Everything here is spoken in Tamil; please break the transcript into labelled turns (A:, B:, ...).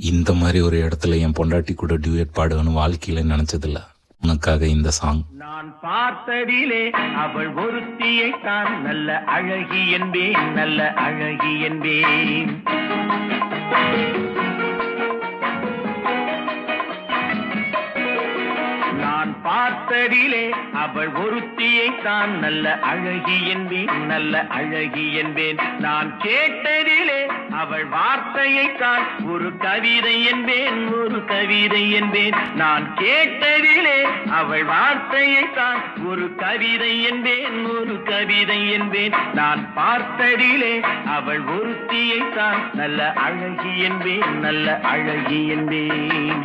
A: இந்த மாதிரி ஒரு இடத்துல என் பொண்டாட்டி கூட டியூயட் பாடுவேன்னு வாழ்க்கையில நினைச்சதில்ல. உனக்காக இந்த சாங்.
B: நான் பார்த்ததிலே அவள் ஒருத்தியை தான் நல்ல அழகி என்பேன், நல்ல அழகி என்பேன். நான் பார்த்ததிலே அவள் ஒருத்தியை தான் நல்ல அழகி என்பேன், நல்ல அழகி என்பேன். நான் கேட்டதிலே அவள் வார்த்தையை தான் ஒரு கவிதை என்பேன், ஒரு கவிதை என்பேன். நான் கேட்டதிலே அவள் வார்த்தையை தான் ஒரு கவிதை என்பேன், ஒரு கவிதை என்பேன். நான் பார்த்ததிலே அவள் ஒருத்தியை தான் நல்ல அழகி என்பேன், நல்ல அழகி என்பேன்.